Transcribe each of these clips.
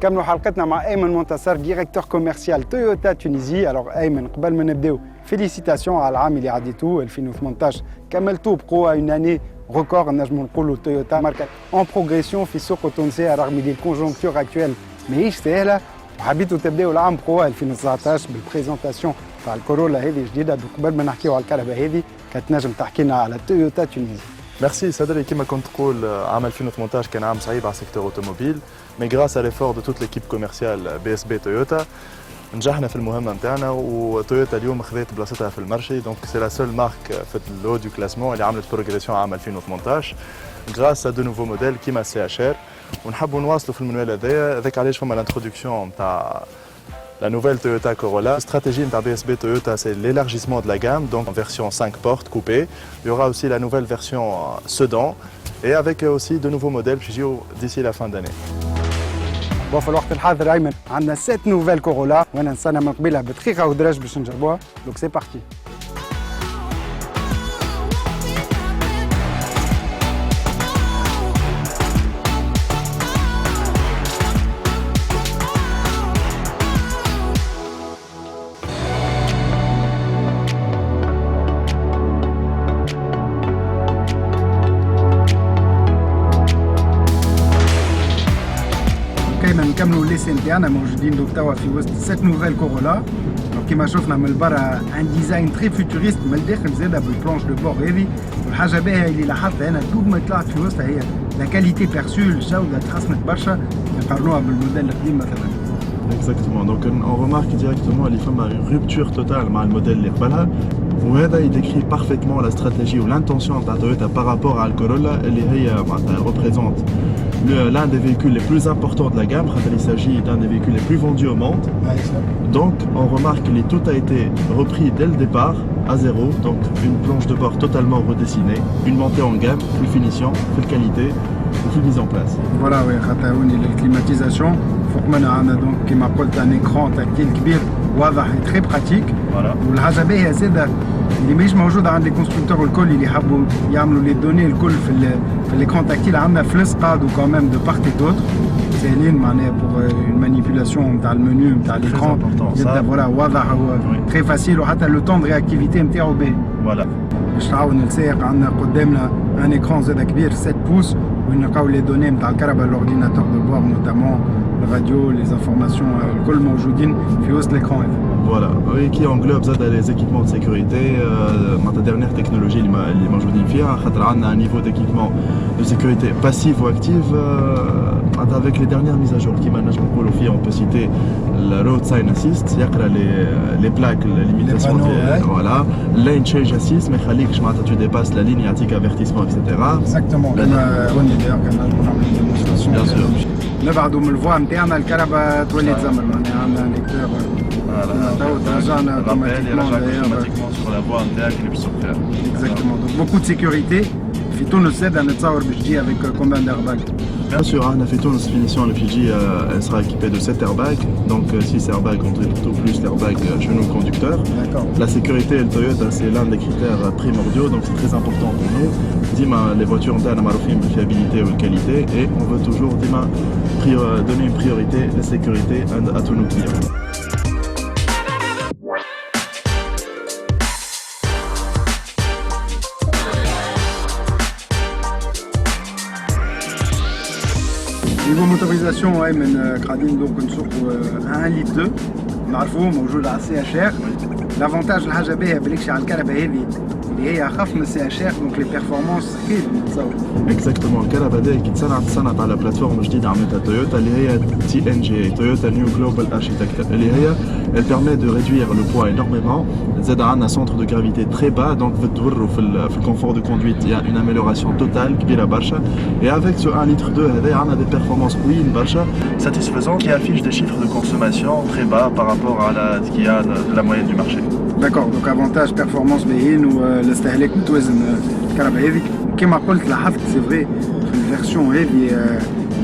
نكملوا حلقتنا مع أيمن منتصر ديريكتور كوميرسيال تويوتا تونيزي. Alors أيمن قبل ما نبداو فيليسيتاسيون على العام اللي عديتوه 2018 كملتوه بقوة une année record نجموا نقولوا تويوتا ماركة en progression في السوق التونسي رغم اللي الكونجونكتور اكتويل ماهيش سهلة وحبيتوا تبداو العام بقوة 2019 بالبريزونتاسيون تاع الكورولا هذه جديدة. قبل ما نحكيو على الكهرباء هذه كتنجم تحكي لنا على تويوتا تونيزي. Merci Sadri, كما كنت تقول عام 2018 كان عام صعيب على السيكتور اوتوموبيل mais grâce à l'effort de toute l'équipe commerciale BSB Toyota نجحنا في المهمة نتاعنا وتويوتا اليوم خذت بلاصتها في المارشي دونك سي لا سول مارك في اللو دو كلاسمون اللي عملت بروغريسيون عام 2018 grâce à de nouveaux modèles كيما السي اتش ار ونحبوا نواصلوا في المنوال هذايا هذاك علاش فما الانترودكسيون نتاع la nouvelle Toyota Corolla. La stratégie de BSB Toyota, c'est l'élargissement de la gamme, donc en version 5 portes coupée. Il y aura aussi la nouvelle version sedan et avec aussi de nouveaux modèles d'ici la fin d'année. Bon, في الوقت الحاضر أيمن عندنا 7 nouvelles Corolla وأنا نستنى من قبيلها بدقيقة ودرج باش نجربوها. Donc c'est parti. نكملوا الليسي نتاعنا موجودين دوك توا في وسط 7 نوفيل كورولا. كيما شفنا من البرا ان ديزاين تري فيوتوريست من الداخل زاده بالبلانش دو بور هذه. والحاجه باهيه اللي لاحظتها انا دوب ما طلعت في وسطها هي لا كاليتي بيرسو الجوده تحسنت برشا نقارنوها بالموديل القديم مثلا. Exactement, donc on remarque directement qu'il y a une rupture totale avec le modèle اللي قبلها وهذا il décrit parfaitement la stratégie ou l'intention de Toyota par rapport à la Corolla اللي هي représente l'un des véhicules les plus importants de la gamme, il s'agit d'un des véhicules les plus vendus au monde. Donc on remarque que tout a été repris dès le départ à zéro, donc une planche de bord totalement redessinée, une montée en gamme, plus finition, plus qualité, plus mise en place. Voilà, oui, la climatisation, فوق منها عندنا دونك كما قلت ان اكران تاكتيل كبير واضح تري براتيك. والحاجه باهيه زاده اللي ماهيش موجوده عند لي كونستركتور الكل اللي يحبوا يعملوا لي دوني الكل في الاكران تاكتيل عندنا فلس قادو كوميم دو بارت اي دوتر ساهلين معناها بور اون مانيبيولاسيون نتاع المنيو نتاع الاكران يبدا فوالا واضح وتري فاسيل وحتى لو طون دو رياكتيفيتي نتاعو باهي. فوالا باش تعاون السائق عندنا قدامنا ان اكران زاده كبير 7 بوس ونلقاو لي دوني نتاع الكهرباء لورديناتور دو بور نوتامون الراديو لي انفورماسيون الكل موجودين في وسط الاكران. Voilà, oui, qui englobe les équipements de sécurité, la dernière technologie اللي موجودين فيها خاطر عندنا un niveau d'équipement de sécurité passive ou active avec les dernières mises à jour كيما نجم نقولوا فيها on peut citer le road sign assist يقرا les plaques limitation voilà lane change assist ما يخليكش معناتها tu dépasses la ligne يعطيك avertissement etc. Exactement. روني داير كان نعمل ديمونستراسيون. Bien sûr. نبعدوا من الفوا نتاعنا الكهرباء تولي تزمر معناها عندنا ليكتور automatiquement sur la voie interne qui est sur faire. Exactement. Donc beaucoup de sécurité. في تونس زاد نتصور باش تجي avec combien d'airbags? Bien sûr, on a fait Tunis finition le Fiji, elle sera équipée de 7 airbags, donc 6 airbags contre tout plus l'airbag genou conducteur. La sécurité et le Toyota c'est l'un des critères primordiaux, donc c'est très important pour nous. Dima, les voitures ont un maroufim de fiabilité ou de qualité et on veut toujours Dima, donner une priorité de sécurité à tous nos clients. niveau motorisation من قاعدين دوك نسوقوا 1 لتر 2 نعرفوه موجود على السي اتش ار. لافونتاج الحاجه باهيه بالكش على الكهرباء هذه اللي هي اخف من السي اتش ار دونك لي بيرفورمانس اكيد نتصور. اكزاكتومون الكهرباء هذه كي تصنعت على بلاتفورم جديده عملتها تويوتا اللي هي تي ان جي تويوتا نيو جلوبال اركيتكتشر اللي هي elle permet de réduire le poids énormément. زاد عندنا centre de gravité très bas donc تدوروا في le confort de conduite il y a une amélioration totale كبيره برشا et avec ce 1 litre 2 هذا عندنا des performances قويين برشا satisfaisants qui affichent des chiffres de consommation très bas par rapport à ce qu'il y a de la moyenne du marché. D'accord, donc avantage performance باهيين والاستهلاك متوازن الكهرباء هذه. كما قلت لاحظت سي فري في الفيرسيون هذه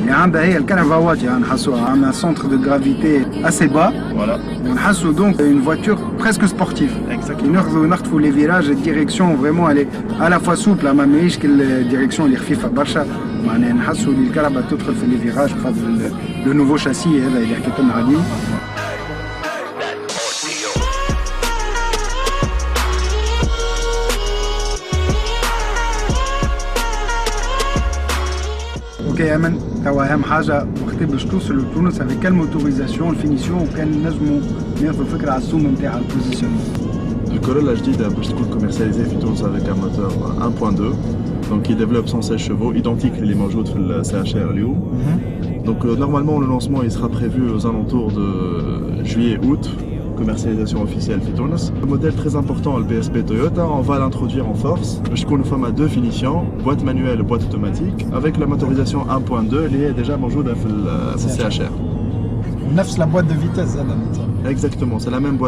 اللي عندها هي الكهرباء واطية نحسوها عندنا centre de gravité assez bas. Voilà. ونحسوا donc une voiture presque sportive. Exactement. نخطفوا les virages et direction vraiment elle est à la fois souple ما ماهيش الديريكسيون اللي خفيفة برشا. معناها نحسوا اللي الكهرباء تدخل في les virages خاطر le nouveau châssis هذا اللي حكيت لنا عليه. اوكي امن توا اهم حاجه وقت باش توصلوا لتونس avec quelle motorisation الفينيسيون وكان نجموا ناخذوا فكره على السوم نتاع البوزيشن. الكورولا جديده باش تكون كوميرسياليزي في تونس avec un moteur 1.2 donc qui développe 116 chevaux identique اللي موجود في ال CHR اليوم. Donc normalement le lancement il sera prévu aux alentours de juillet-août. Commercialisation officielle Fitounes. Un modèle très important, le BSB Toyota, on va l'introduire en force. Je connais une femme à deux finitions, boîte manuelle et boîte automatique, avec la motorisation 1.2, elle est déjà موجودة في CHR. نفس la boîte de vitesse. Exactement, c'est la même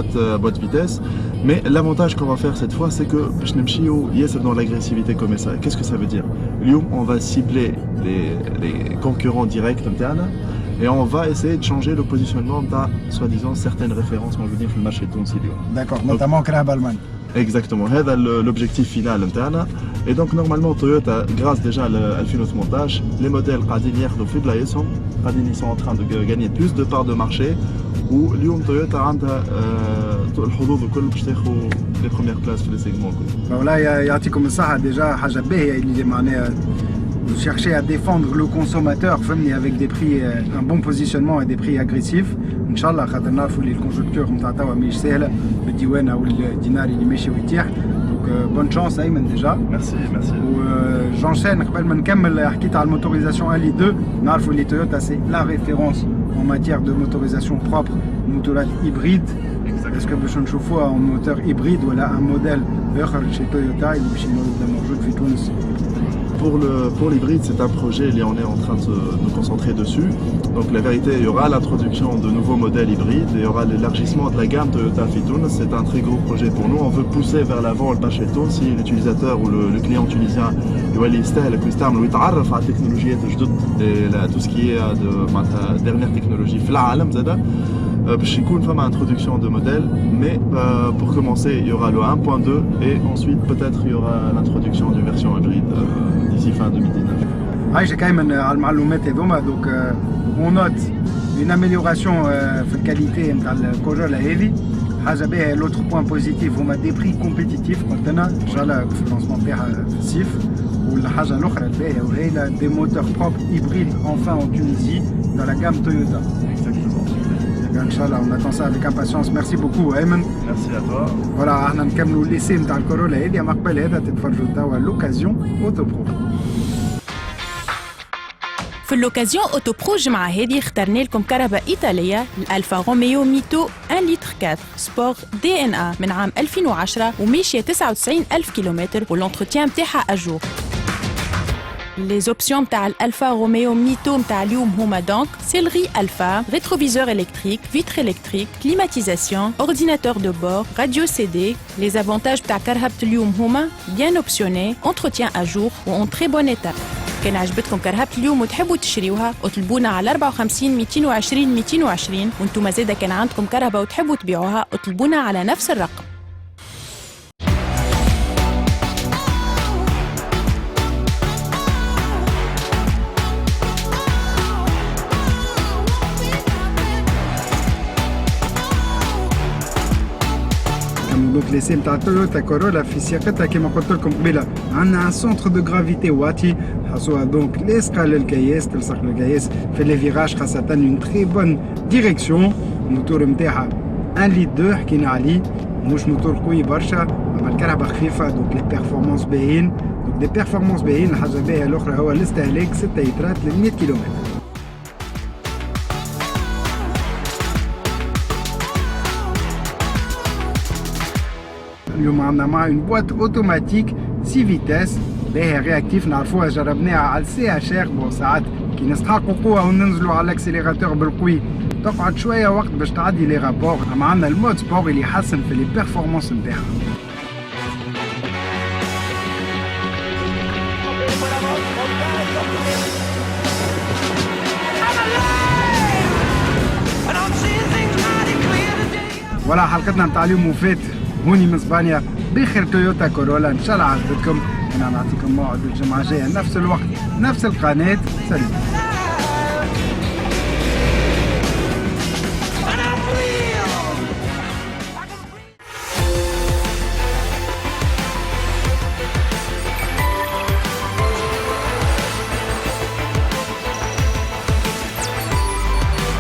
boîte vitesse, mais l'avantage qu'on va faire cette fois, c'est que je n'aime dans l'agressivité comme ça. Qu'est-ce que ça veut dire? On va cibler les concurrents directs internes. Et on va essayer de changer le positionnement de, soi-disant, certaines références موجودين في المارشي التونسي اليوم. D'accord, notamment كرهبة ألمان. Exactement, هذا l'objectif final interne. Et donc normalement Toyota, grâce déjà à 2018, les modèles قاعدين ياخذوا في بلايصهم، قاعدين ils sont en train de gagner plus de parts de marché. واليوم تويوتا عندها الحظوظ الكل باش تاخذ les premières places في les segments الكل. والله يعطيكم الصحة ديجا حاجة باهية اللي معناها vous cherchez à défendre le consommateur avec des prix, un bon positionnement et des prix agressifs. Inch'Allah, خاطر نعرفوا اللي الكونجكتور نتاع توا ماهيش سهلة بالديوان أو الدينار اللي ماشي ويتيح. Donc bonne chance أيمن déjà. Merci, merci. J'enchaîne قبل ما نكمل حكيت على الموتوريزاسيون ألي 2 نعرفوا اللي تويوتا c'est la référence en matière de motorisation propre, motorات hybride. Est-ce que باش نشوفوها en moteur hybride ولا un modèle آخر chez Toyota اللي باش موجود في تونس؟ Pour l'hybride, c'est un projet, on est en train de nous concentrer dessus. Donc la vérité, il y aura l'introduction de nouveaux modèles hybrides, il y aura l'élargissement de la gamme Toyota Fitounes. C'est un très gros projet pour nous. On veut pousser vers l'avant le Bacheton si l'utilisateur ou le client tunisien يتعرف على التكنولوجيات الجدد tout ce qui est de dernière technologie في العالم زادا باش يكون فما introduction de modèles, mais pour commencer il y aura le 1.2 et ensuite peut-être il y aura l'introduction d'une version hybride d'ici fin 2019. عايشك أيمن على المعلومات هذوما. دوك on note une amélioration في الكاليتي نتاع الكورولا هذه حاجة باهية. l'autre point positif هما des prix compétitifs قلت لنا إن شاء الله في اللانسمون نتاعها في الصيف. والحاجة الأخرى الباهية وهي des moteurs propres hybrides enfin en Tunisie dans la gamme Toyota. Inch'Allah, on attend ça avec impatience. Merci beaucoup Ayman. Merci à toi. Voilà, احنا نكملوا ليسي نتاع الكورولا هذه. اما قبل هذا تتفرجوا توا لوكازيون اوتو برو. في اللوكازيون اوتو برو الجمعة هذه اخترنا لكم كهرباء إيطالية الألفا روميو ميتو 1 لتر 4 سبور دي ان ا من عام 2010 وماشية 99,000 كيلومتر والانتروتيان متاعها أجور. Les options متاع الألفا روميو ميتو متاع اليوم هما donc sellerie alpha, rétroviseur électrique, vitre électrique, climatisation, ordinateur de bord, radio CD. Les avantages متاع كرهبة اليوم هما bien optionné, entretien à jour و en très bon état. كان عجبتكم كرهبة اليوم وتحبوا تشريوها اطلبونا على 54 220 220 وانتم زادا كان عندكم كرهبة وتحبوا تبيعوها اطلبونا على نفس الرقم. Donc les سي نتاع تويوتا كورولا في سياقتها كما قلت لكم قبيله عندنا ان سونتر دو غرافيتي واطي حصوها دونك ليسقى للكياس تلصق للكياس في لي فيراج خاصه اون تري بون ديريكسيون. الموتور نتاعها 1 لتر 2 حكينا عليه مش موتور قوي برشا اما الكهرباء خفيفه دونك لي بيرفورمانس باهيين. دونك دي بيرفورمانس باهيين. الحاجه الباهيه الاخرى هو الاستهلاك 6 لترات ل 100 كيلومتر. اليوم عندنا مع une boîte automatique 6 فيتاس باهية رياكتيف نعرفوها جربناها على السي اش ار. بون ساعات كي نستحقوا قوة وننزلوا على الاكسيليراتور بالقوي تقعد شوية وقت باش تعدي لي رابور. اما عندنا المود سبور اللي يحسن في لي بيرفورمانس نتاعها. ولا حلقتنا نتاع اليوم وفات هوني من اسبانيا بخير تويوتا كورولا. ان شاء الله عجبتكم. انا نعطيكم موعد الجمعه الجايه نفس الوقت نفس القناه. سلام.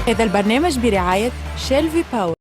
هذا البرنامج برعاية شيل في باور.